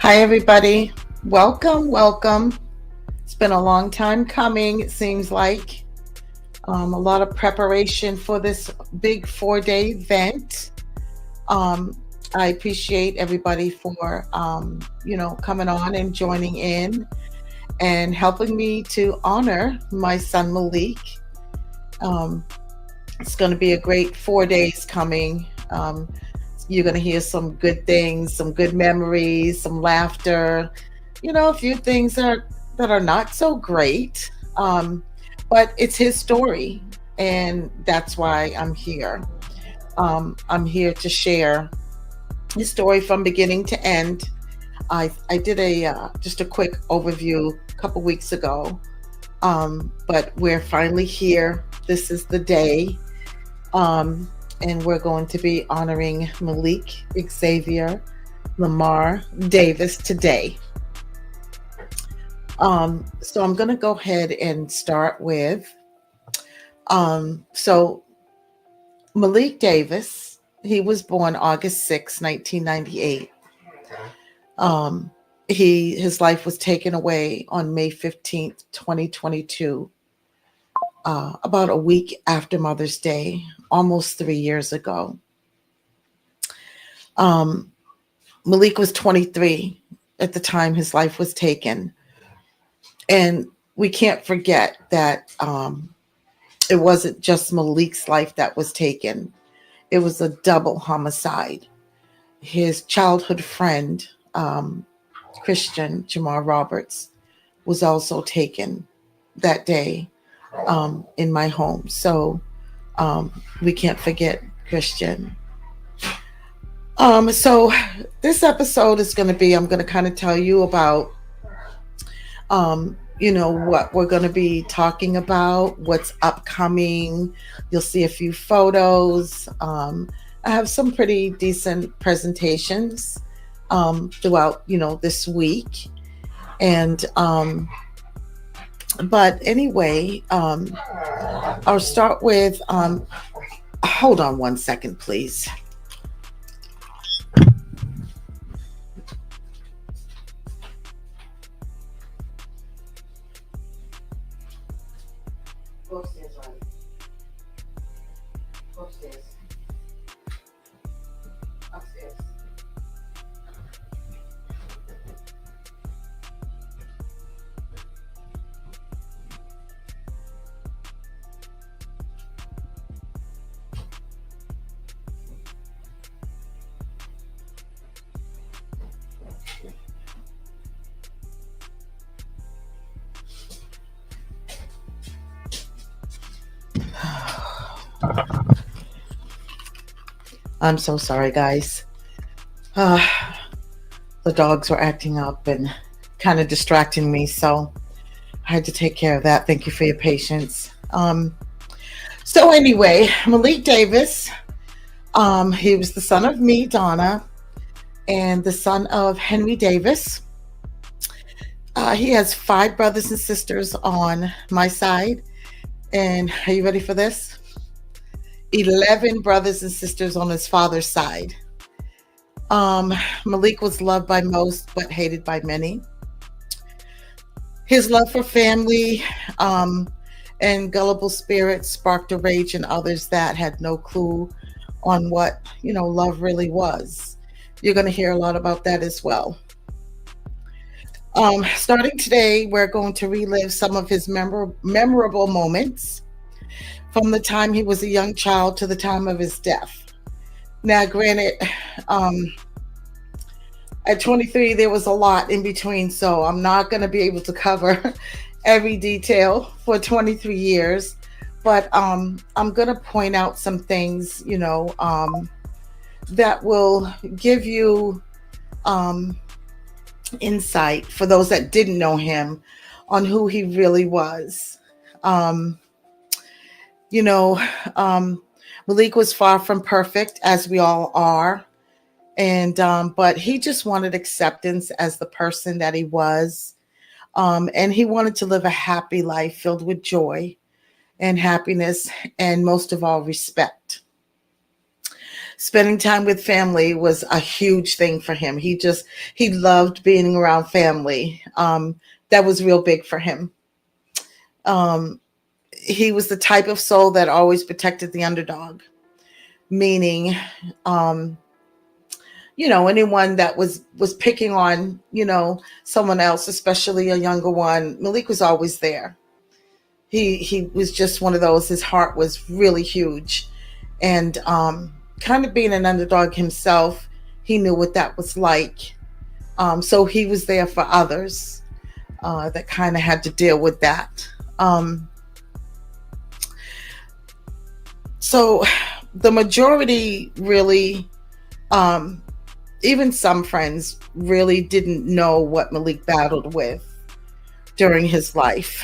Hi, everybody. Welcome, welcome. It's been a long time coming, it seems like. A lot of preparation for this big 4-day event. Um, I appreciate everybody for, coming on and joining in and helping me to honor my son Malik. Um, it's going to be a great 4 days coming. You're going to hear some good things, some good memories, some laughter, a few things that are not so great. But it's his story, and that's why I'm here. I'm here to share his story from beginning to end. I did a just a quick overview a couple weeks ago, but we're finally here. This is the day. And we're going to be honoring Malik Xavier Lamar Davis today. So I'm going to go ahead and start with. So Malik Davis, he was born August 6, 1998. His life was taken away on May 15th, 2022. About a week after Mother's Day, almost 3 years ago. Malik was 23 at the time his life was taken. And we can't forget that it wasn't just Malik's life that was taken. It was a double homicide. His childhood friend, Christian Jamar Roberts, was also taken that day in my home. So we can't forget Christian. So this episode is going to be, I'm going to kind of tell you about, what we're going to be talking about, what's upcoming. You'll see a few photos. I have some pretty decent presentations throughout, this week. And but anyway, I'll start with, hold on one second, please. Go upstairs, Ronnie. Go upstairs. Upstairs. I'm so sorry, guys. Uh, the dogs were acting up and kind of distracting me, so I had to take care of that. Thank you for your patience. So anyway, Malik Davis, he was the son of me, Donna, and the son of Henry Davis. He has 5 brothers and sisters on my side. And are you ready for this? 11 brothers and sisters on his father's side. Malik was loved by most, but hated by many. His love for family and gullible spirits sparked a rage in others that had no clue on what, love really was. You're going to hear a lot about that as well. Starting today, we're going to relive some of his memorable moments from the time he was a young child to the time of his death. Now, granted, at 23, there was a lot in between, so I'm not going to be able to cover every detail for 23 years. But I'm going to point out some things, that will give you insight for those that didn't know him on who he really was. Malik was far from perfect, as we all are. And but he just wanted acceptance as the person that he was. And he wanted to live a happy life filled with joy and happiness, and most of all, respect. Spending time with family was a huge thing for him. He loved being around family. That was real big for him. Um, he was the type of soul that always protected the underdog, meaning, um, anyone that was picking on, someone else, especially a younger one. Malik was always there. He was just one of those. His heart was really huge, and kind of being an underdog himself, he knew what that was like. So he was there for others that kind of had to deal with that. So the majority really, um, even some friends really didn't know what Malik battled with during his life.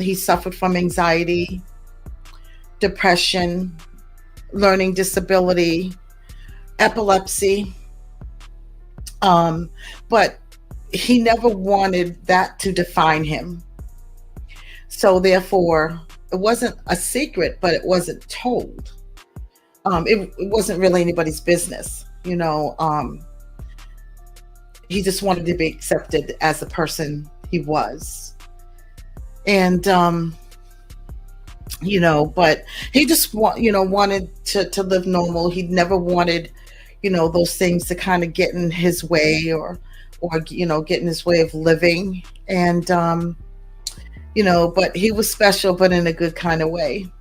He suffered from anxiety, depression, learning disability, epilepsy. Um, but he never wanted that to define him. So therefore, it wasn't a secret, but it wasn't told. It wasn't really anybody's business. He just wanted to be accepted as the person he was. And, but he just wanted to live normal. He never wanted, those things to kind of get in his way or, get in his way of living. And, but he was special, but in a good kind of way.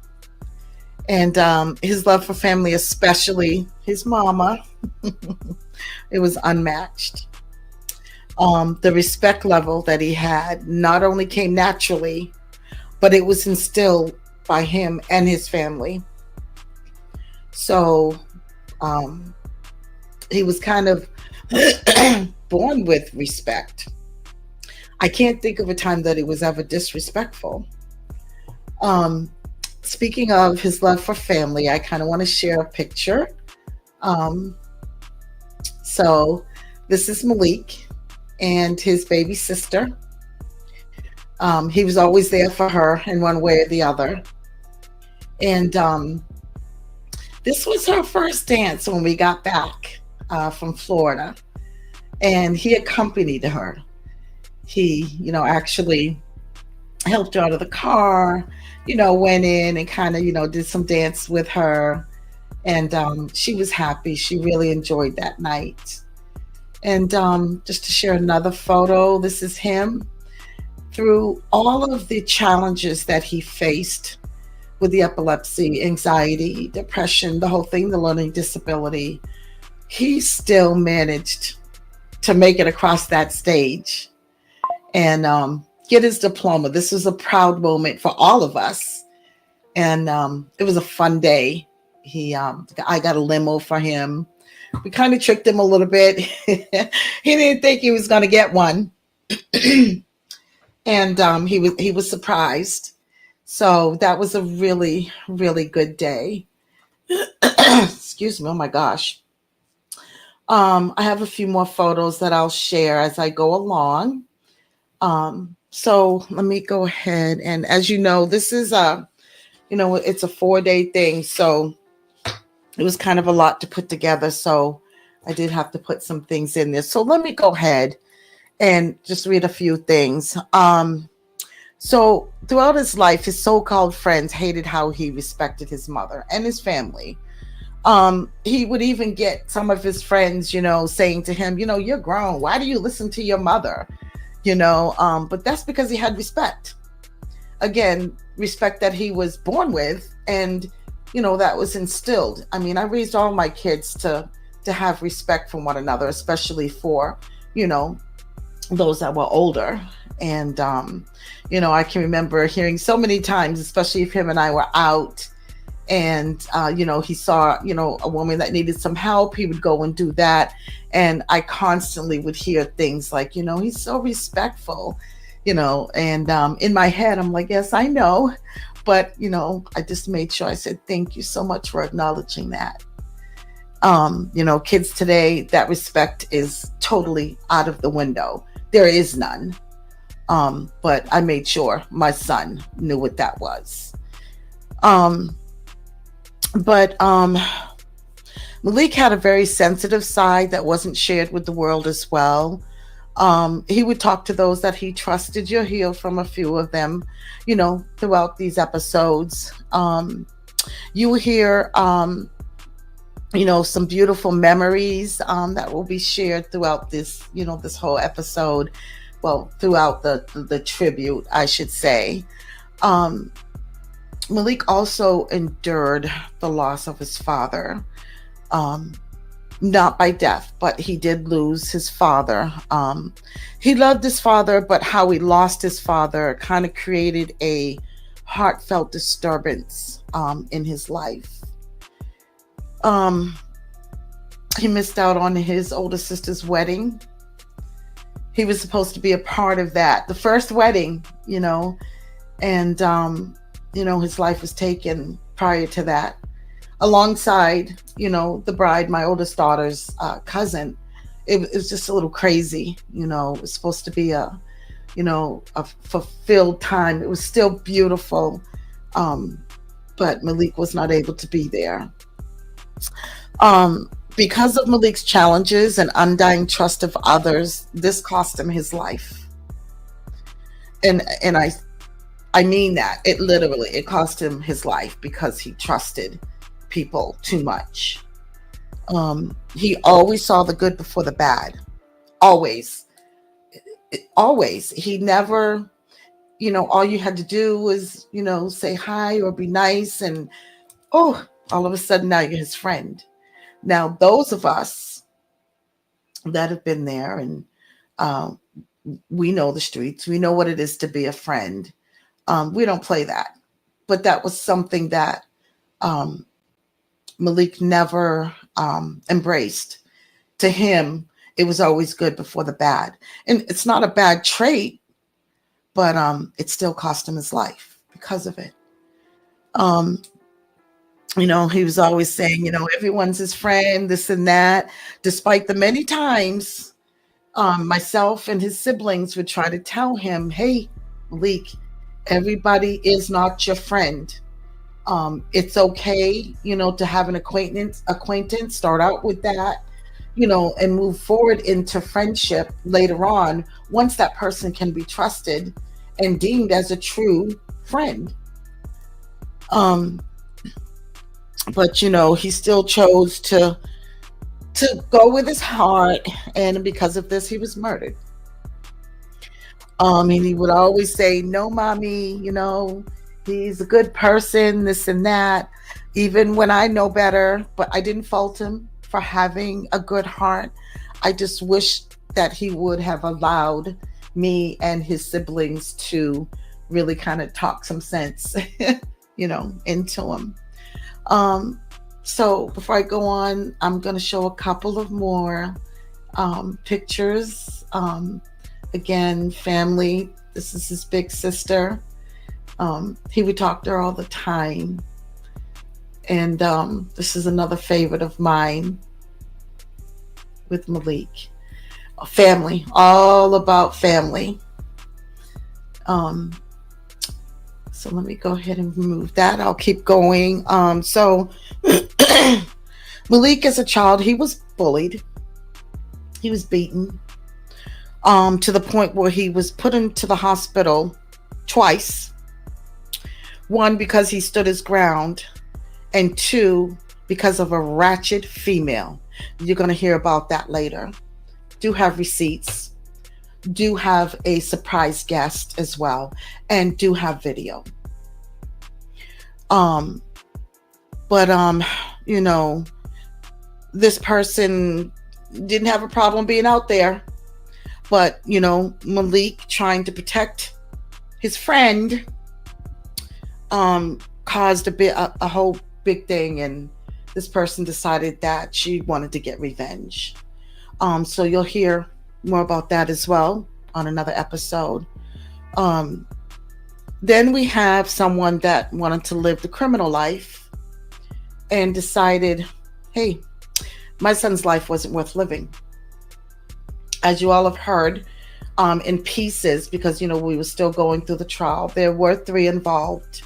And his love for family, especially his mama, it was unmatched. The respect level that he had not only came naturally, but it was instilled by him and his family. So he was kind of born with respect. I can't think of a time that he was ever disrespectful. Speaking of his love for family, I kind of want to share a picture. Um, so this is Malik and his baby sister. He was always there for her in one way or the other. And this was her first dance when we got back from Florida. And he accompanied her. He, actually helped her out of the car, went in and kind of, did some dance with her. And she was happy. She really enjoyed that night. And just to share another photo, this is him through all of the challenges that he faced with the epilepsy, anxiety, depression, the whole thing, the learning disability. He still managed to make it across that stage and get his diploma. This was a proud moment for all of us. And it was a fun day. I got a limo for him. We kind of tricked him a little bit. He didn't think he was going to get one. And he was surprised. So that was a really, really good day. Excuse me. Oh my gosh. I have a few more photos that I'll share as I go along. So let me go ahead. And as you know, this is it's a 4-day thing. So it was kind of a lot to put together. So I did have to put some things in there. So let me go ahead and just read a few things. So throughout his life, his so-called friends hated how he respected his mother and his family. He would even get some of his friends, saying to him, you're grown. Why do you listen to your mother? But that's because he had respect. Again, respect that he was born with, and that was instilled. I mean, I raised all my kids to have respect for one another, especially for those that were older. And I can remember hearing so many times, especially if him and I were out, and he saw a woman that needed some help, he would go and do that. And I constantly would hear things like, he's so respectful, and in my head I'm like, yes, I know, but I just made sure I said thank you so much for acknowledging that. Kids today, that respect is totally out of the window. There is none. But I made sure my son knew what that was. But Malik had a very sensitive side that wasn't shared with the world as well. He would talk to those that he trusted. You'll hear from a few of them, throughout these episodes. You will hear, some beautiful memories that will be shared throughout this whole episode. Well, throughout the tribute, I should say. Um, Malik also endured the loss of his father. Um, Not by death, but he did lose his father. He loved his father, but how he lost his father kind of created a heartfelt disturbance in his life. Um, he missed out on his older sister's wedding. He was supposed to be a part of that, the first wedding, and his life was taken prior to that, alongside, the bride, my oldest daughter's cousin. It was just a little crazy. It was supposed to be a fulfilled time. It was still beautiful, but Malik was not able to be there. Because of Malik's challenges and undying trust of others, this cost him his life. And I mean that. It cost him his life because he trusted people too much. He always saw the good before the bad. Always. Always. He never, all you had to do was, say hi or be nice, and oh, all of a sudden now you're his friend. Now, those of us that have been there, and we know the streets, we know what it is to be a friend. We don't play that. But that was something that Malik never embraced. To him, it was always good before the bad. And it's not a bad trait, but it still cost him his life because of it. He was always saying, everyone's his friend, this and that, despite the many times myself and his siblings would try to tell him, hey, Malik, everybody is not your friend. It's okay, to have an acquaintance, start out with that, and move forward into friendship later on, once that person can be trusted and deemed as a true friend. But he still chose to go with his heart, and because of this, he was murdered. And he would always say, "No, mommy, he's a good person, this and that." Even when I know better, but I didn't fault him for having a good heart. I just wish that he would have allowed me and his siblings to really kind of talk some sense, into him. So before I go on, I'm going to show a couple of more pictures. Again, family. This is his big sister. He would talk to her all the time. And this is another favorite of mine with Malik. Family, all about family. So let me go ahead and remove that. I'll keep going. So Malik, as a child, he was bullied. He was beaten to the point where he was put into the hospital twice. One, because he stood his ground, and two, because of a ratchet female. You're going to hear about that later. Do have receipts. Do have a surprise guest as well, and do have video. But this person didn't have a problem being out there, but Malik, trying to protect his friend, caused a whole big thing, and this person decided that she wanted to get revenge. So you'll hear more about that as well on another episode. Then we have someone that wanted to live the criminal life and decided, hey, my son's life wasn't worth living. As you all have heard in pieces, because we were still going through the trial, there were 3 involved,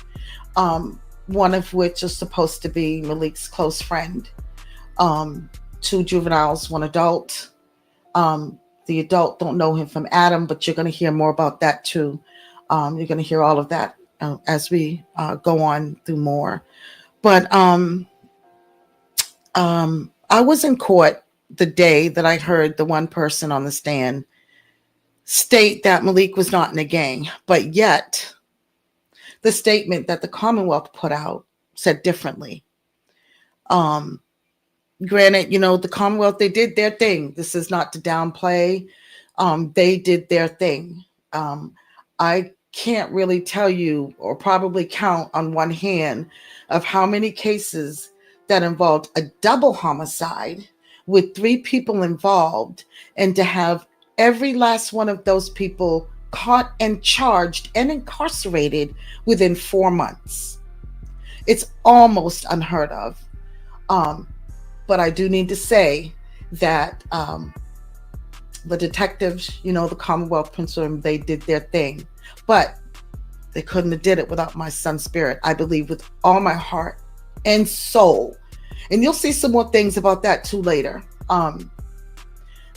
one of which is supposed to be Malik's close friend. 2 juveniles, 1 adult. The adult don't know him from Adam, but you're going to hear more about that too. You're going to hear all of that as we go on through more. But I was in court the day that I heard the one person on the stand state that Malik was not in a gang, but yet the statement that the Commonwealth put out said differently. Granted, the Commonwealth, they did their thing. This is not to downplay. They did their thing. I can't really tell you or probably count on one hand of how many cases that involved a double homicide with 3 people involved, and to have every last one of those people caught and charged and incarcerated within 4 months. It's almost unheard of. But I do need to say that the detectives, the Commonwealth Principal, they did their thing. But they couldn't have did it without my son's spirit. I believe with all my heart and soul. And you'll see some more things about that too later.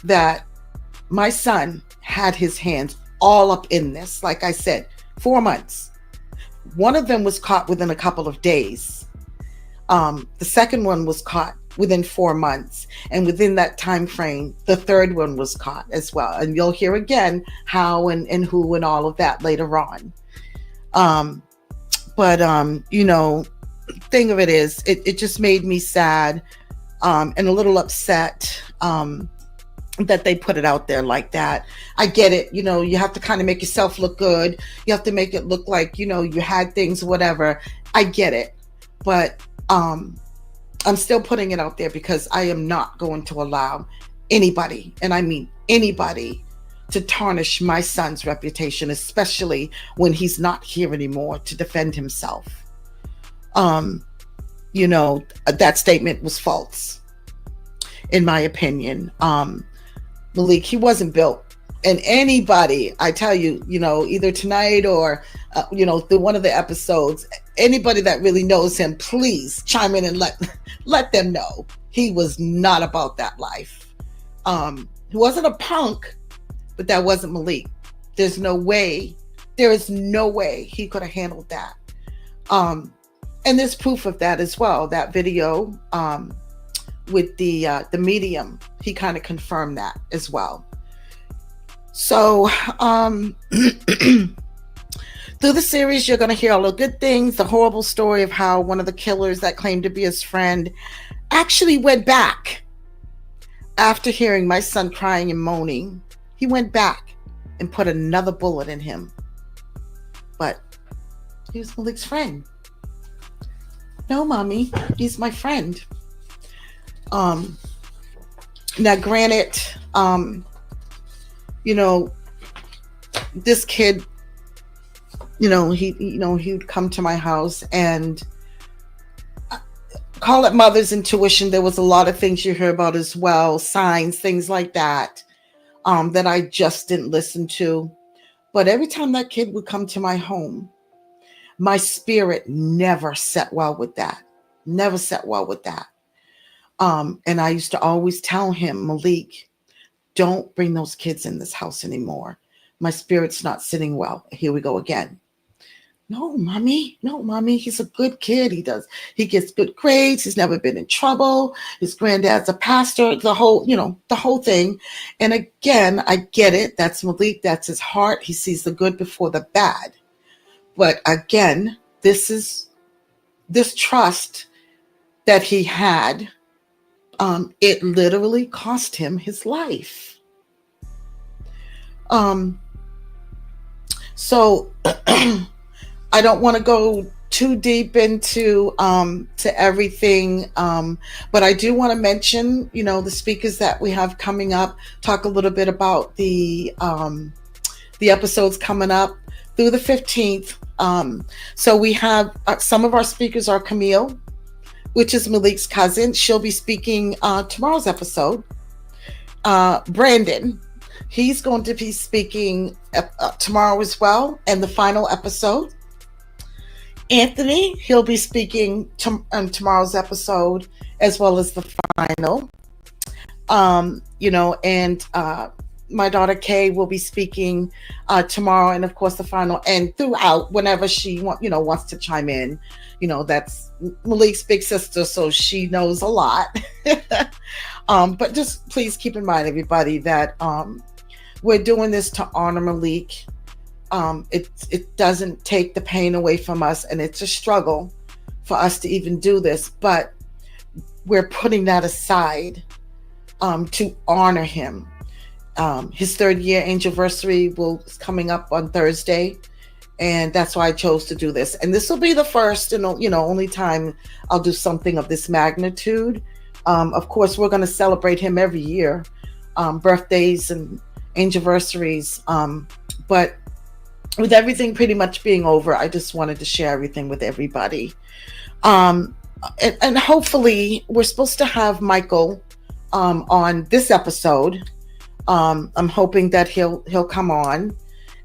That my son had his hands all up in this. Like I said, 4 months. One of them was caught within a couple of days. The second one was caught within 4 months, and within that time frame, the third one was caught as well. And you'll hear again how and who and all of that later on. Thing of it is, it just made me sad and a little upset that they put it out there like that. I get it. You have to kind of make yourself look good. You have to make it look like, you had things, whatever. I get it. But I'm still putting it out there because I am not going to allow anybody, and I mean anybody, to tarnish my son's reputation, especially when he's not here anymore to defend himself. That statement was false, in my opinion. Malik, he wasn't built. And anybody, I tell you, either tonight or, through one of the episodes, anybody that really knows him, please chime in and let them know he was not about that life. He wasn't a punk, but that wasn't Malik. There is no way he could have handled that. And there's proof of that as well. That video with the medium, he kind of confirmed that as well. So through the series, you're going to hear all the good things, the horrible story of how one of the killers that claimed to be his friend actually went back after hearing my son crying and moaning. He went back and put another bullet in him. But he was Malik's friend. No, mommy, he's my friend. Now, granted, this kid, he'd come to my house and call it mother's intuition. There was a lot of things you hear about as well, signs, things like that, that I just didn't listen to. But every time that kid would come to my home, my spirit never set well with that. Never set well with that. And I used to always tell him, Malik, don't bring those kids in this house anymore. My spirit's not sitting well. Here we go again. No, mommy. He's a good kid. He gets good grades. He's never been in trouble. His granddad's a pastor, the whole thing. And again, I get it. That's Malik. That's his heart. He sees the good before the bad. But again, this trust that he had, it literally cost him his life. So I don't want to go too deep into to everything, but I do want to mention, the speakers that we have coming up. Talk a little bit about the episodes coming up through the 15th. So we have some of our speakers are Camille, which is Malik's cousin. She'll be speaking tomorrow's episode. Brandon, he's going to be speaking tomorrow as well, and the final episode. Anthony, he'll be speaking on tomorrow's episode as well as the final. And my daughter Kay will be speaking tomorrow, and of course the final, and throughout whenever she wants to chime in. That's Malik's big sister, so she knows a lot. But just please keep in mind, everybody, that we're doing this to honor Malik. It doesn't take the pain away from us, and it's a struggle for us to even do this, but we're putting that aside to honor him. His 3rd-year anniversary is coming up on Thursday, and that's why I chose to do this. And this will be the first and only time I'll do something of this magnitude. Of course, we're going to celebrate him every year, birthdays and anniversaries. But with everything pretty much being over, I just wanted to share everything with everybody. And hopefully, we're supposed to have Michael on this episode. I'm hoping that he'll come on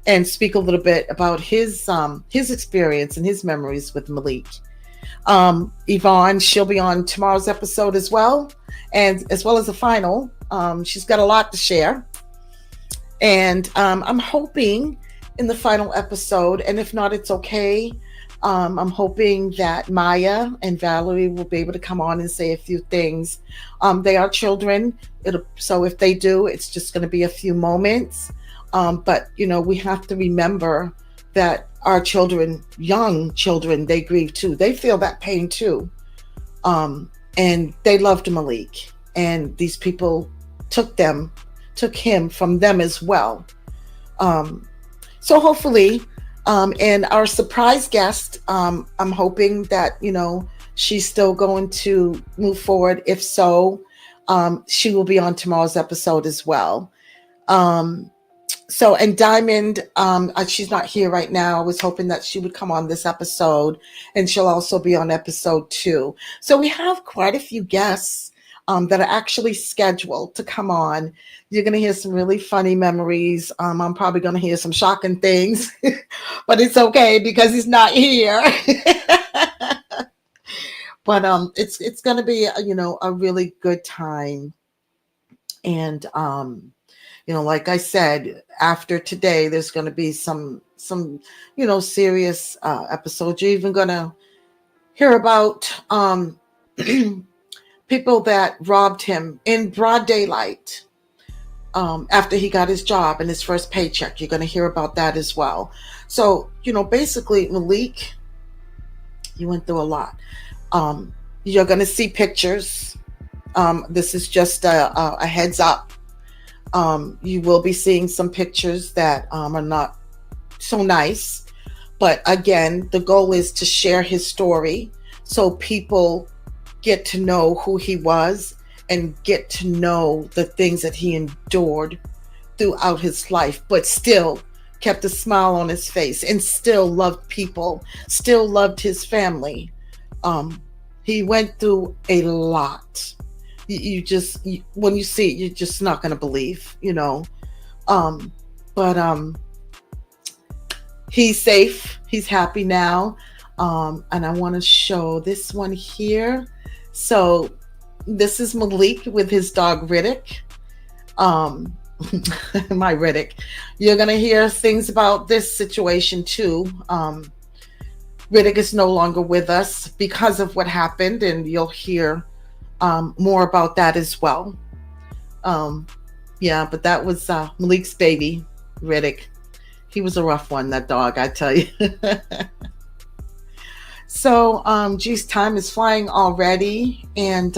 and speak a little bit about his experience and his memories with Malik. Yvonne, she'll be on tomorrow's episode as well, and as well as the final. She's got a lot to share, and I'm hoping in the final episode, and if not, it's okay. I'm hoping that Maya and Valerie will be able to come on and say a few things. They are children, so if they do, it's just going to be a few moments. But we have to remember that our children, young children, they grieve too. They feel that pain too. And they loved Malik, and these people took him from them as well. So hopefully, and our surprise guest, I'm hoping that, she's still going to move forward. If so, she will be on tomorrow's episode as well. And Diamond, she's not here right now. I was hoping that she would come on this episode, and she'll also be on episode 2. So we have quite a few guests that are actually scheduled to come on. You're going to hear some really funny memories. I'm probably going to hear some shocking things, but it's okay because he's not here. But it's going to be a really good time. And like I said, after today, there's going to be some serious episodes. You're even going to hear about people that robbed him in broad daylight after he got his job and his first paycheck. You're going to hear about that as well. So, basically, Malik, you went through a lot. You're going to see pictures. This is just a heads up. You will be seeing some pictures that are not so nice. But again, the goal is to share his story so people get to know who he was and get to know the things that he endured throughout his life, but still kept a smile on his face and still loved people, still loved his family. He went through a lot. When you see it, you're just not going to believe, but he's safe. He's happy now. And I want to show this one here. So this is Malik with his dog Riddick. My Riddick. You're going to hear things about this situation too. Riddick is no longer with us because of what happened, and you'll hear more about that as well. But that was Malik's baby, Riddick. He was a rough one, that dog, I tell you. So, geez, time is flying already, and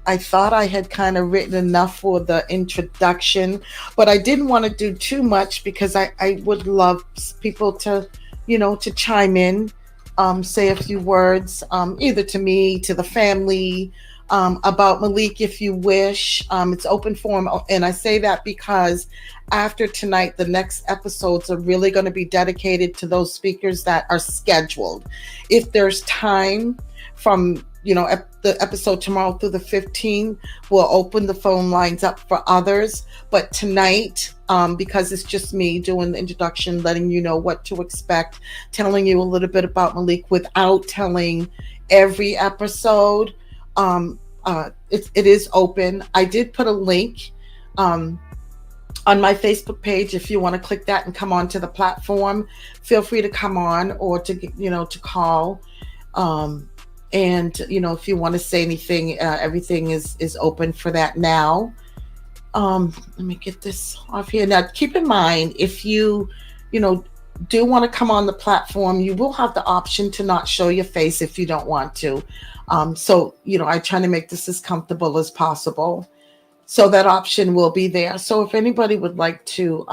I thought I had kind of written enough for the introduction, but I didn't want to do too much because I would love people to, to chime in, say a few words, either to me, to the family, about Malik if you wish. It's open forum, and I say that because after tonight, the next episodes are really going to be dedicated to those speakers that are scheduled. If there's time from the episode tomorrow through the 15th, we'll open the phone lines up for others. But tonight, because it's just me doing the introduction, letting you know what to expect, telling you a little bit about Malik without telling every episode, it is open. I did put a link um, on my Facebook page. If you want to click that and come onto the platform, feel free to come on, or to call. Um, and if you want to say anything, everything is open for that now. Let me get this off here. Now, keep in mind, if you know, do want to come on the platform, you will have the option to not show your face if you don't want to. So, I try to make this as comfortable as possible. So that option will be there. So if anybody would like to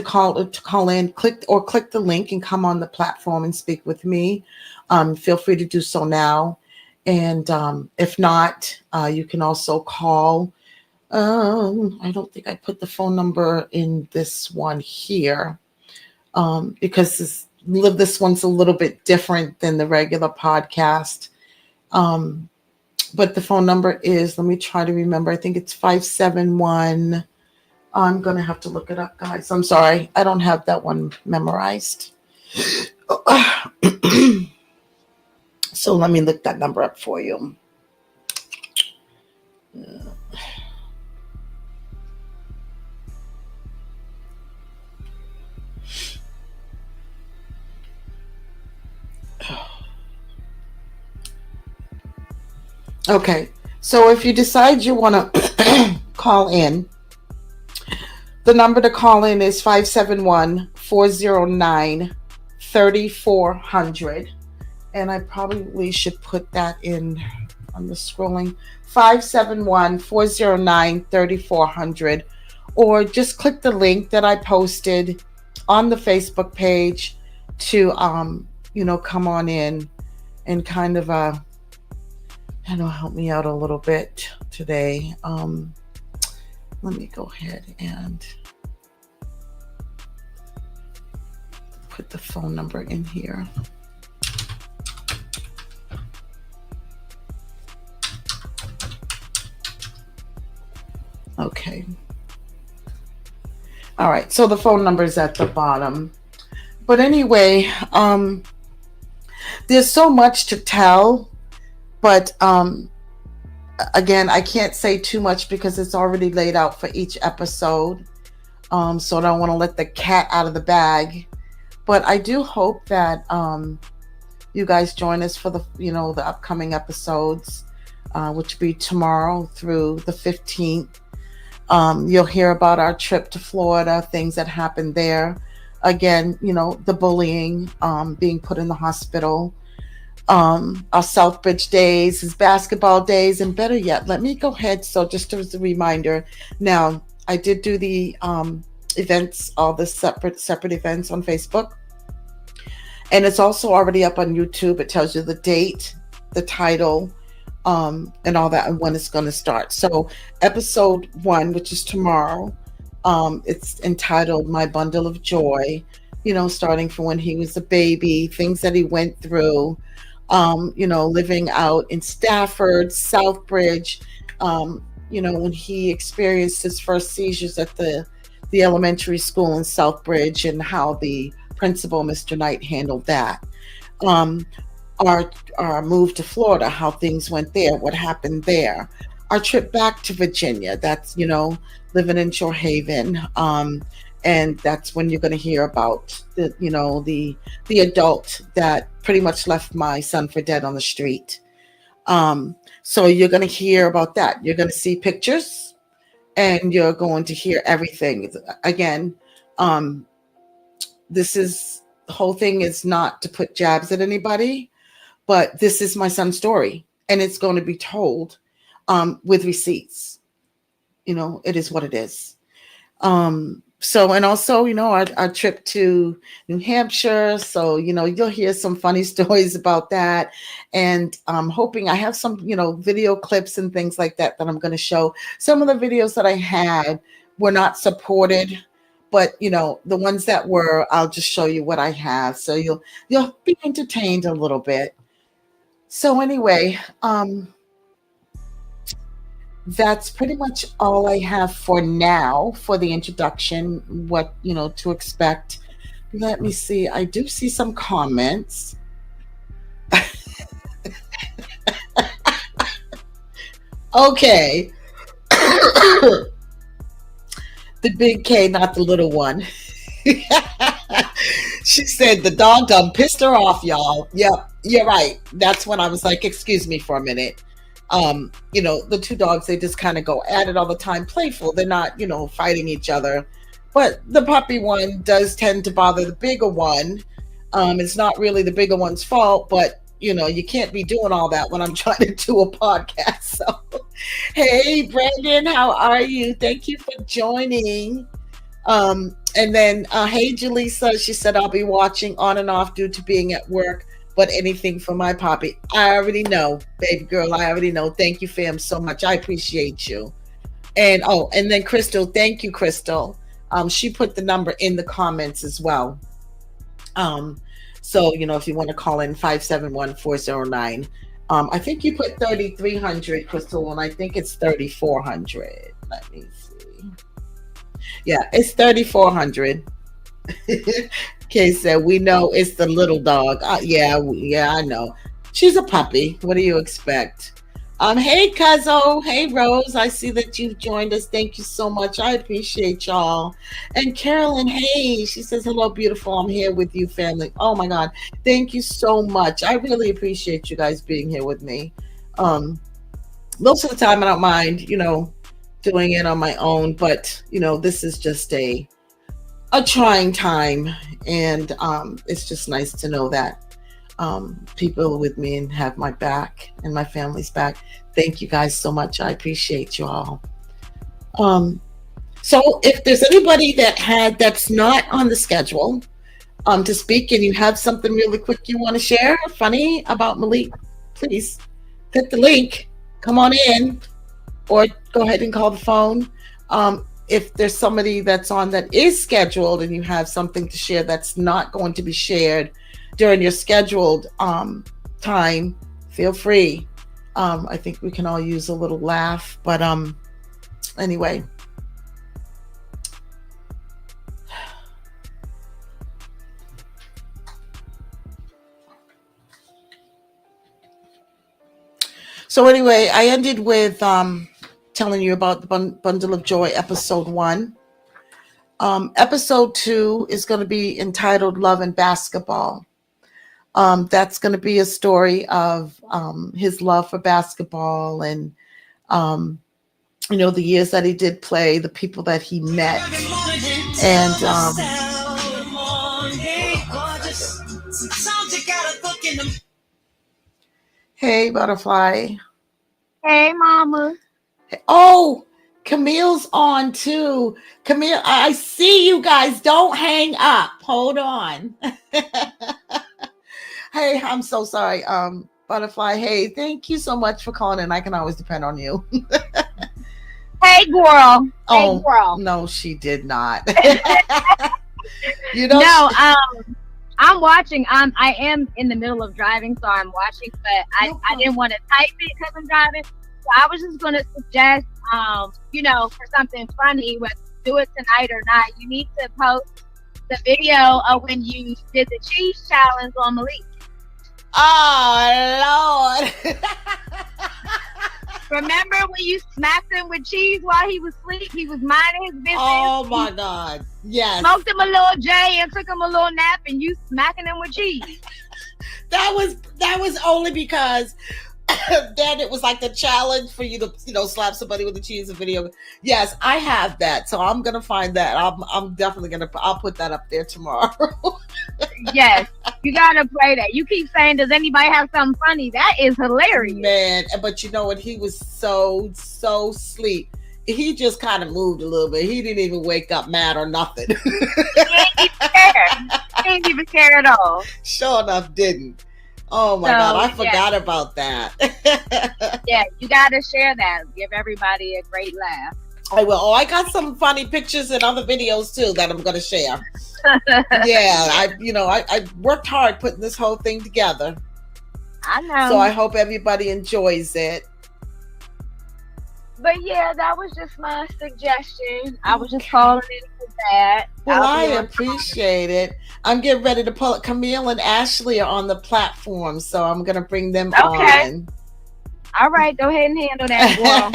call in, click the link and come on the platform and speak with me, feel free to do so now. And if not, you can also call. I don't think I put the phone number in this one here, because this one's a little bit different than the regular podcast. But the phone number is, let me try to remember, I think it's 571. I'm going to have to look it up, guys. I'm sorry. I don't have that one memorized. So let me look that number up for you. Okay. So if you decide you want to call in, the number to call in is 571-409-3400. And I probably should put that in on the scrolling. 571-409-3400. Or just click the link that I posted on the Facebook page to come on in and kind of help me out a little bit today. Let me go ahead and put the phone number in here. Okay. All right. So the phone number is at the bottom. But anyway, there's so much to tell, but again, I can't say too much because it's already laid out for each episode. So I don't want to let the cat out of the bag. But I do hope that you guys join us for the upcoming episodes, which will be tomorrow through the 15th. You'll hear about our trip to Florida, things that happened there. Again, the bullying, being put in the hospital. Our Southbridge days, his basketball days, and better yet, let me go ahead. So just as a reminder, now I did do the events, all the separate events on Facebook, and it's also already up on YouTube. It tells you the date, the title, and all that, and when it's going to start. So episode 1, which is tomorrow, it's entitled "My Bundle of Joy." Starting from when he was a baby, things that he went through. Living out in Stafford, Southbridge, when he experienced his first seizures at the elementary school in Southbridge, and how the principal, Mr. Knight, handled that. Our move to Florida, how things went there, what happened there. Our trip back to Virginia, that's, living in Shore Haven. And that's when you're going to hear about the adult that pretty much left my son for dead on the street. So you're going to hear about that. You're going to see pictures, and you're going to hear everything. Again, the whole thing is not to put jabs at anybody, but this is my son's story, and it's going to be told with receipts. It is what it is. So, and also, our trip to New Hampshire. So, you'll hear some funny stories about that. And I'm hoping I have some, video clips and things like that I'm going to show. Some of the videos that I had were not supported, but, the ones that were, I'll just show you what I have. So you'll be entertained a little bit. So anyway, that's pretty much all I have for now for the introduction, what, to expect. Let me see. I do see some comments. Okay. The big K, not the little one. She said the dog done pissed her off, y'all. Yep, you're right. That's when I was like, excuse me for a minute. The two dogs, they just kind of go at it all the time, playful. They're not, fighting each other. But the puppy one does tend to bother the bigger one. It's not really the bigger one's fault, but you can't be doing all that when I'm trying to do a podcast. So, hey, Brandon, how are you? Thank you for joining. And then, hey, Jaleesa, she said, I'll be watching on and off due to being at work, but anything for my poppy. I already know, baby girl. I already know. Thank you, fam, so much. I appreciate you. And then Crystal, thank you, Crystal. She put the number in the comments as well. So, if you want to call in 571-409, I think you put 3,300, Crystal, and I think it's 3,400. Let me see. Yeah, it's 3,400. Kay said, we know it's the little dog. Yeah, I know. She's a puppy. What do you expect? Hey, Cuzzo. Hey, Rose. I see that you've joined us. Thank you so much. I appreciate y'all. And Carolyn, hey, she says, hello, beautiful. I'm here with you, family. Oh, my God. Thank you so much. I really appreciate you guys being here with me. Most of the time, I don't mind, doing it on my own. But, this is just a trying time. And it's just nice to know that people with me and have my back and my family's back. Thank you guys so much. I appreciate you all. So if there's anybody that's not on the schedule to speak and you have something really quick you want to share, funny about Malik, please click the link, come on in, or go ahead and call the phone. If there's somebody that's on that is scheduled and you have something to share that's not going to be shared during your scheduled time, feel free. I think we can all use a little laugh, but anyway. So anyway, I ended with telling you about the Bundle of Joy, episode 1. Episode 2 is going to be entitled Love and Basketball. That's going to be a story of his love for basketball and, the years that he did play, the people that he met. And hey, Butterfly. Hey, Mama. Oh, Camille's on too. Camille, I see you guys. Don't hang up. Hold on. Hey, I'm so sorry. Butterfly, hey, thank you so much for calling in. I can always depend on you. Hey, girl. Oh, hey, girl. No, she did not. No, I'm watching. I am in the middle of driving, so I'm watching, but I didn't want to type it because I'm driving. So I was just going to suggest, for something funny, whether you do it tonight or not, you need to post the video of when you did the cheese challenge on Malik. Oh, Lord. Remember when you smacked him with cheese while he was asleep? He was minding his business. Oh, my God. Yes. Smoked him a little J and took him a little nap, and you smacking him with cheese. That was only because then it was like the challenge for you to slap somebody with a cheese video. Yes, I have that, so I'm gonna find that. I'm definitely I'll put that up there tomorrow. Yes, you gotta play that. You keep saying, does anybody have something funny? That is hilarious, man. But you know what? He was so asleep. He just kind of moved a little bit. He didn't even wake up mad or nothing. He ain't even care. He ain't even care at all. Sure enough, didn't. Oh my God, I forgot about that. Yeah, you gotta share that. Give everybody a great laugh. I will. Oh, I got some funny pictures and other videos too that I'm gonna share. Yeah, I worked hard putting this whole thing together. I So I know. hope everybody enjoys it. But yeah, that was just my suggestion. I was just Okay. calling in for that. Well, I'll I be on. appreciate it. I'm getting ready to pull it. Camille and Ashley are on the platform, so I'm going to bring them Okay. on. All right. Go ahead and handle that. Well,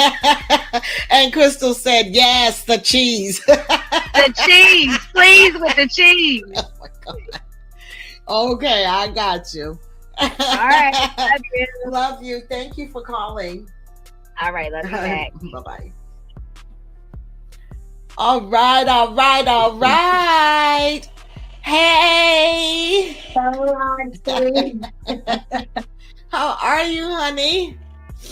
And Crystal said, yes, the cheese. the cheese, please, with the cheese. Okay, I got you. All right. Love you. Love you. Thank you for calling. All right. Love you back. Bye-bye. All right, all right, all right. Hey. How are you, honey?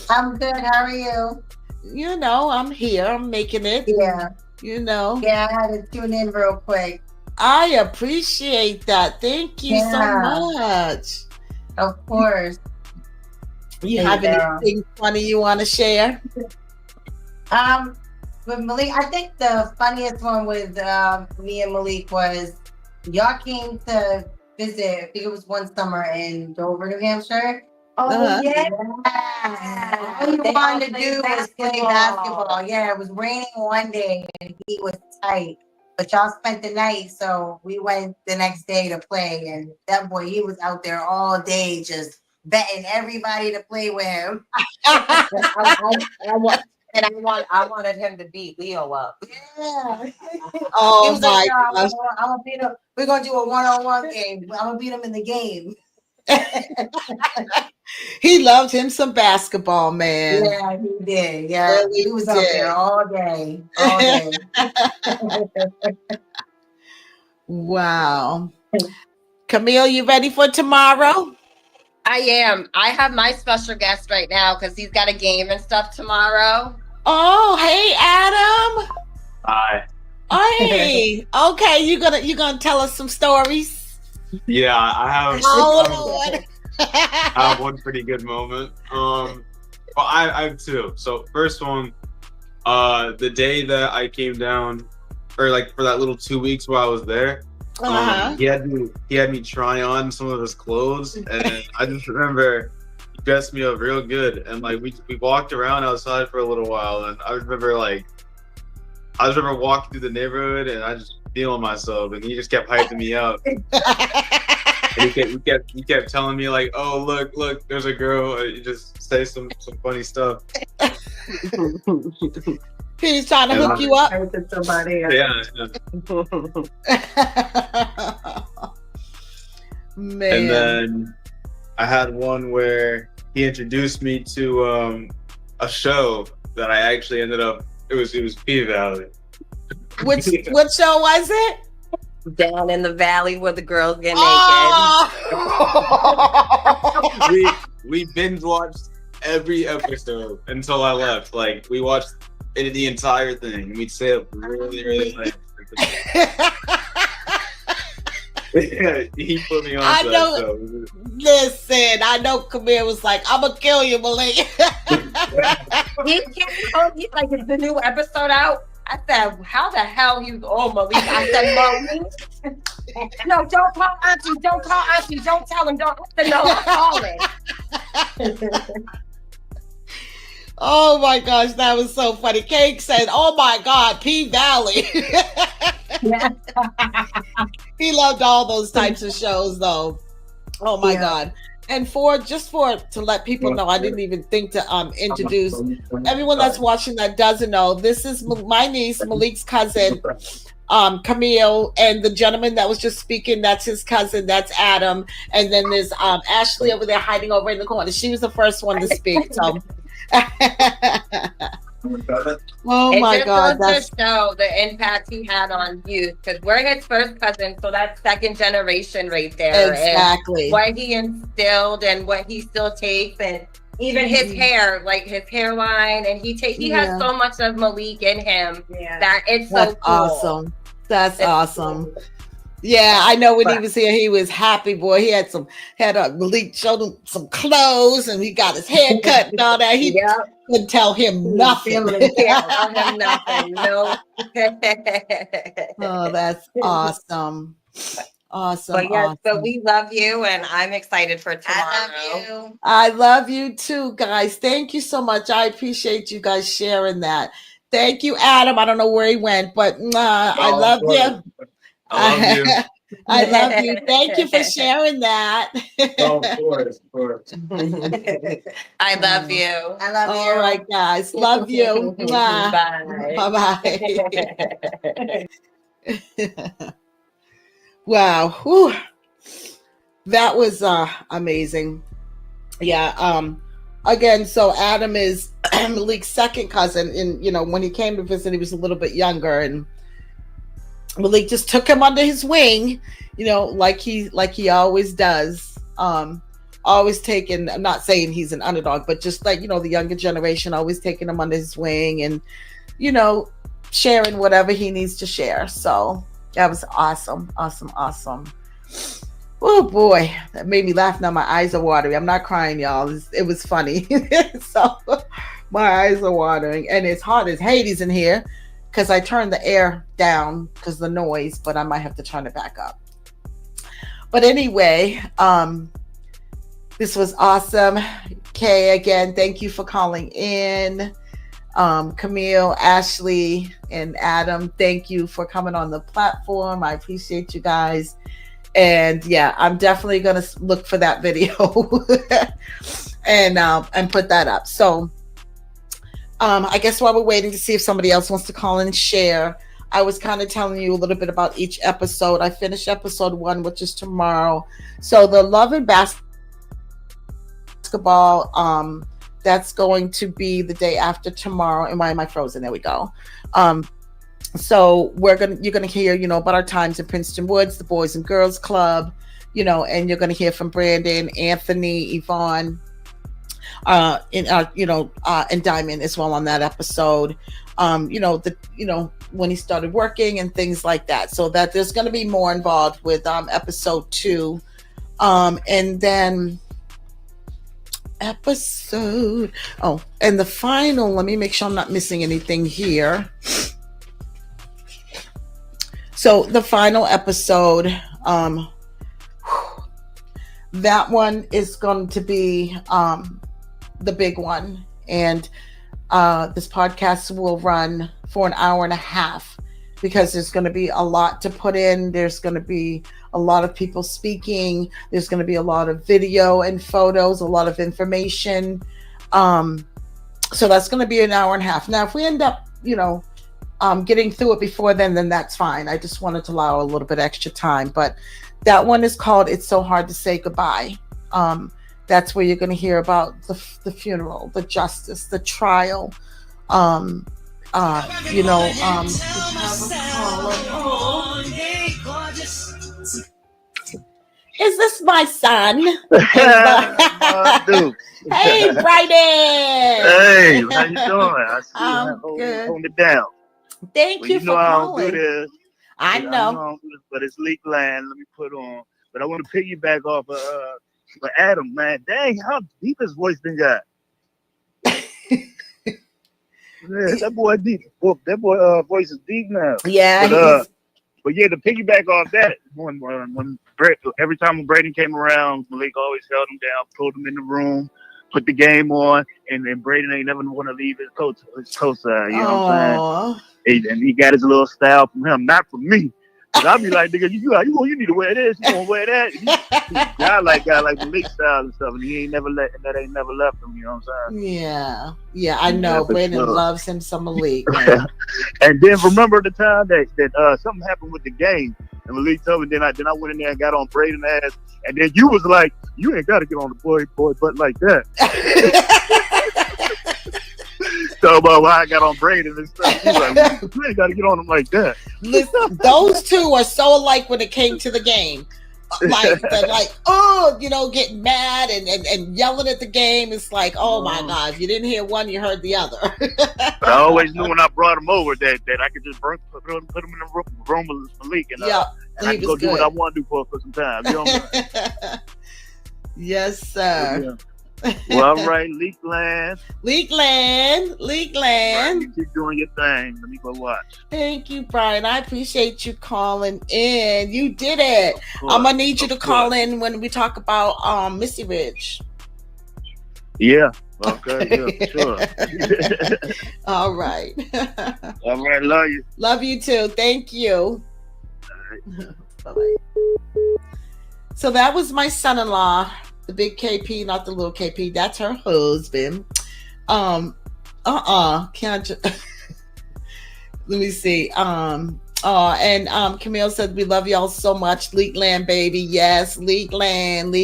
I'm good. How are you? You know, I'm here. I'm making it. Yeah. You know. Yeah, I had to tune in real quick. I appreciate that. Thank you so much. Of course. You have anything funny you want to share? With Malik, I think the funniest one with me and Malik was y'all came to visit. I think it was one summer in Dover, New Hampshire. Oh, yeah. All you wanted to do was play basketball. Yeah, it was raining one day and he was tight. But y'all spent the night, so we went the next day to play. And that boy, he was out there all day just betting everybody to play with him. I wanted him to beat Leo up. Yeah. Oh he was my like, gosh. I'm gonna beat him. We're gonna do a one-on-one game. I'm gonna beat him in the game. He loved him some basketball, man. Yeah, he did. Yeah, Really he was out there all day. All day. Wow. Camille, you ready for tomorrow? I am. I have my special guest right now because he's got a game and stuff tomorrow. Oh, hey, Adam. Hi. Hey. Okay, you gonna tell us some stories? Yeah, I have. Oh, Lord. I have one pretty good moment. Well, I have two. So first one, the day that I came down, or like for that little 2 weeks while I was there, he had me try on some of his clothes, and I just remember he dressed me up real good, and like we walked around outside for a little while, and I remember walking through the neighborhood, and I just feeling myself, and he just kept hyping me up. And he kept telling me like, "Oh, look, there's a girl." You just say some funny stuff. He was trying to hook you up. Yeah. Man. And then I had one where he introduced me to a show that I actually ended up. It was P Valley. What show was it? Down in the valley where the girls get naked. We binge watched every episode until I left. Like we watched the entire thing. We'd stay up really, really late. He put me on. I know. Listen, I know. Camille was like, "I'm gonna kill you, Malik." He's like, "Is the new episode out?" I said, "How the hell you?" Oh, Malik. I said, "Malik, no, don't call Auntie. Don't call Auntie. Don't tell him. Don't know I'm calling." Oh my gosh, that was so funny. Cake said, "Oh my God, P Valley." He loved all those types of shows, though. Oh my God! And to let people know, I didn't even think to introduce everyone that's watching that doesn't know. This is my niece, Malik's cousin, Camille, and the gentleman that was just speaking, that's his cousin, that's Adam. And then there's Ashley over there hiding over in the corner. She was the first one to speak. So. Oh my God! That's to show the impact he had on youth, because we're his first cousin, so that's second generation right there. Exactly. And what he instilled and what he still takes, and even his hair, like his hairline, and he has so much of Malik in him that it's so cool. Awesome. That's awesome. Yeah, I know when he was here, he was happy, boy. He had Malik showed him some clothes, and he got his hair cut and all that. He couldn't tell him nothing. Tell him nothing. No. Oh, that's awesome. Awesome. But yes, so awesome. we love you, and I'm excited for tomorrow. I love you. I love you too, guys. Thank you so much. I appreciate you guys sharing that. Thank you, Adam. I don't know where he went, but I Oh, of love course. you. I love you. I love you. Thank you for sharing that. Oh, of course, of course. I love you. I love you. All right, guys. Love you. Bye. Bye-bye. Wow. Whew. That was amazing. Yeah. Again, so Adam is Malik's second cousin, and when he came to visit, he was a little bit younger, and Malik just took him under his wing, like he always does. Always taking, I'm not saying he's an underdog, but just like, the younger generation, always taking him under his wing and, sharing whatever he needs to share. So that was awesome. Awesome. Oh boy, that made me laugh. Now my eyes are watering. I'm not crying, y'all. It was funny. So my eyes are watering, and it's hot as Hades in here because I turned the air down because of the noise, but I might have to turn it back up. But anyway, this was awesome. Kay, again, thank you for calling in. Camille, Ashley, and Adam, thank you for coming on the platform. I appreciate you guys. And yeah, I'm definitely going to look for that video and put that up. So I guess while we're waiting to see if somebody else wants to call in and share, I was kind of telling you a little bit about each episode. I finished episode 1, which is tomorrow. So the Love and Basketball, that's going to be the day after tomorrow. And why am I frozen? There we go. So you're gonna hear, about our times in Princeton Woods, the Boys and Girls Club, and you're gonna hear from Brandon, Anthony, Yvonne, and Diamond as well on that episode. When he started working and things like that. So that there's gonna be more involved with episode 2, and then and the final. Let me make sure I'm not missing anything here. So the final episode, that one is going to be the big one. And this podcast will run for an hour and a half because there's going to be a lot to put in. There's going to be a lot of people speaking. There's going to be a lot of video and photos, a lot of information. So that's going to be an hour and a half. Now, if we end up, getting through it before then that's fine. I just wanted to allow a little bit extra time. But that one is called It's So Hard to Say Goodbye. That's where you're going to hear about the funeral, the justice, the trial. Is this my son? Hey, Bryden. Hey, how you doing? I see I'm you good. holding it down. Thank you for I don't calling. do this. I don't know. do this, but it's leak land. Let me put on. But I want to piggyback off of Adam, man. Dang, how deep his voice been got. Yeah, that boy deep. That boy voice is deep now. Yeah. But yeah, to piggyback off that, when every time when Brady came around, Malik always held him down, pulled him in the room, put the game on, and then Brady ain't never want to leave his co-side. You know what I'm saying? And he got his little style from him, not from me. Cause I'll be like, nigga, you need to wear this, you gonna wear that. I like Malik style and stuff, and he ain't never left him. You know what I'm saying? Yeah, I know. Brandon loves him some Malik. And then remember the time that something happened with the game, and Malik told me. Then I went in there and got on Braden's ass, and then you was like, you ain't got to get on the boy butt like that. So about why I got on Braden and stuff. He's like, you ain't got to get on him like that. Listen, those two are so alike when it came to the game. Getting mad and yelling at the game. It's like, oh my God, if you didn't hear one, you heard the other. But I always knew when I brought him over that I could just put him in the room with Malik and I could go do what I want to do for some time. You know what I'm saying? Yes, sir. Well, all right, Leak Land. Leak Land. Brian, you keep doing your thing. Let me go watch. Thank you, Brian. I appreciate you calling in. You did it. I'm gonna need you to call in when we talk about Missy Ridge. Yeah. Okay. Yeah. Sure. All right. All right. Love you. Love you too. Thank you. Bye-bye. So that was my son-in-law, the big KP, not the little KP. That's her husband. Can't. Let me see. And Camille said, we love y'all so much. Leak Land, baby. Yes, Leak Land.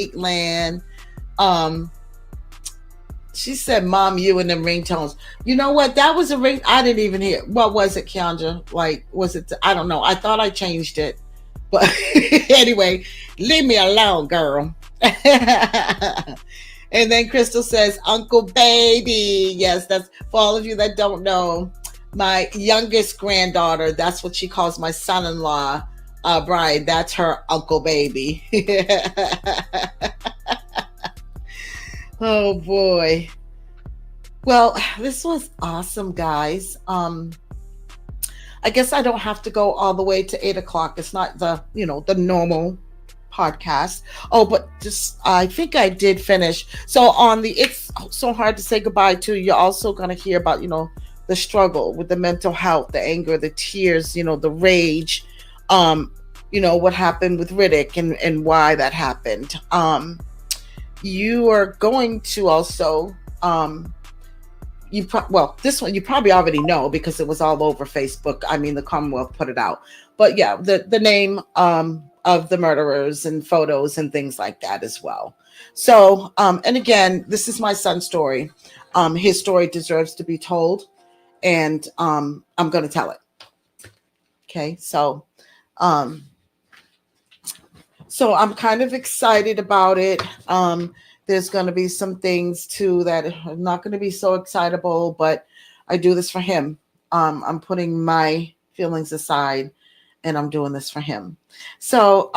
She said, Mom, you and them ringtones. You know what? That was a ring. I didn't even hear. What was it, Keandra? Like, was it? I don't know. I thought I changed it. But anyway, leave me alone, girl. And then Crystal says, Uncle Baby. Yes, that's for all of you that don't know. My youngest granddaughter, that's what she calls my son-in-law, Brian. That's her Uncle Baby. Oh boy. Well, this was awesome, guys. I guess I don't have to go all the way to 8:00. It's not the normal podcast. Oh, but just I think I did finish. So on the It's So Hard to Say Goodbye To, you're also gonna hear about, the struggle with the mental health, the anger, the tears, the rage, what happened with Riddick and why that happened. You are going to also this one you probably already know because it was all over Facebook. I mean, the Commonwealth put it out, but yeah, the name of the murderers and photos and things like that as well. So and again, this is my son's story. His story deserves to be told, and I'm going to tell it. Okay, so I'm kind of excited about it. There's going to be some things too that are not going to be so excitable, but I do this for him. I'm putting my feelings aside and I'm doing this for him. So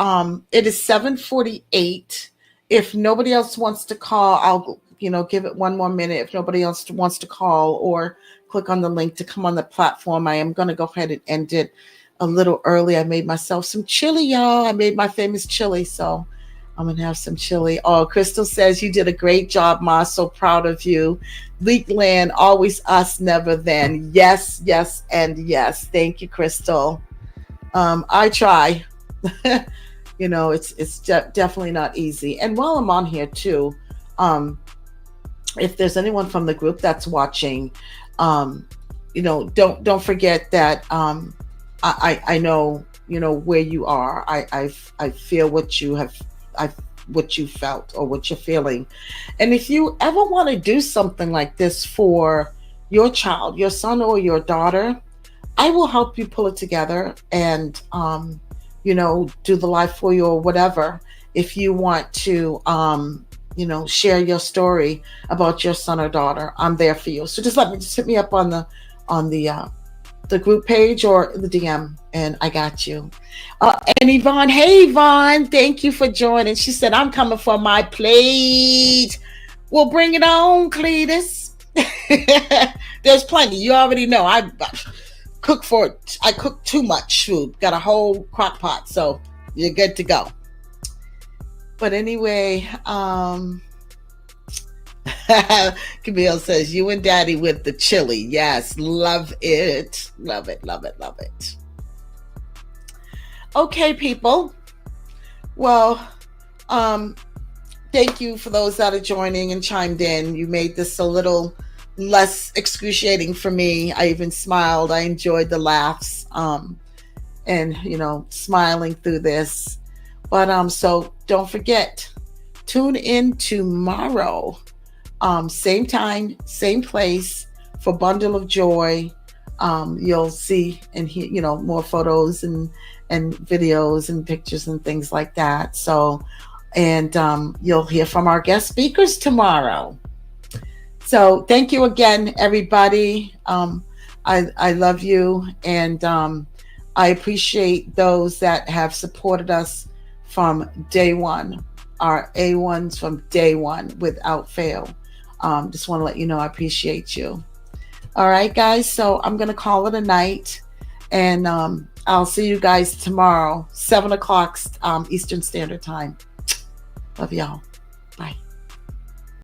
it is 7:48. If nobody else wants to call, I'll give it one more minute. If nobody else wants to call or click on the link to come on the platform, I am going to go ahead and end it a little early. I made myself some chili, y'all. I made my famous chili, so I'm going to have some chili. Oh, Crystal says, you did a great job, Ma. So proud of you. Leak Land, always us, never then. Yes, yes, and yes. Thank you, Crystal. I try. It's definitely not easy. And while I'm on here too, if there's anyone from the group that's watching, don't forget that I know, where you are. I feel what you have, what you felt or what you're feeling. And if you ever want to do something like this for your child, your son or your daughter, I will help you pull it together and, do the live for you or whatever. If you want to, share your story about your son or daughter, I'm there for you. So just hit me up on the group page or the DM, and I got you. And Yvonne, hey Yvonne, thank you for joining. She said, I'm coming for my plate. Well, bring it on, Cletus. There's plenty. You already know. I cook too much food. Got a whole crock pot, so you're good to go. But anyway, Camille says, you and Daddy with the chili. Yes, love it. Love it, love it, love it. Okay, people. Well, thank you for those that are joining and chimed in. You made this a little less excruciating for me. I even smiled. I enjoyed the laughs and, smiling through this. But so don't forget, tune in tomorrow. Same time, same place for Bundle of Joy. You'll see and hear, more photos and videos and pictures and things like that. So, and you'll hear from our guest speakers tomorrow. So thank you again, everybody. I love you, and I appreciate those that have supported us from day one. are A1s from day one without fail. Just want to let you know I appreciate you. All right, guys. So I'm going to call it a night. And I'll see you guys tomorrow, 7 o'clock Eastern Standard Time. Love y'all. Bye.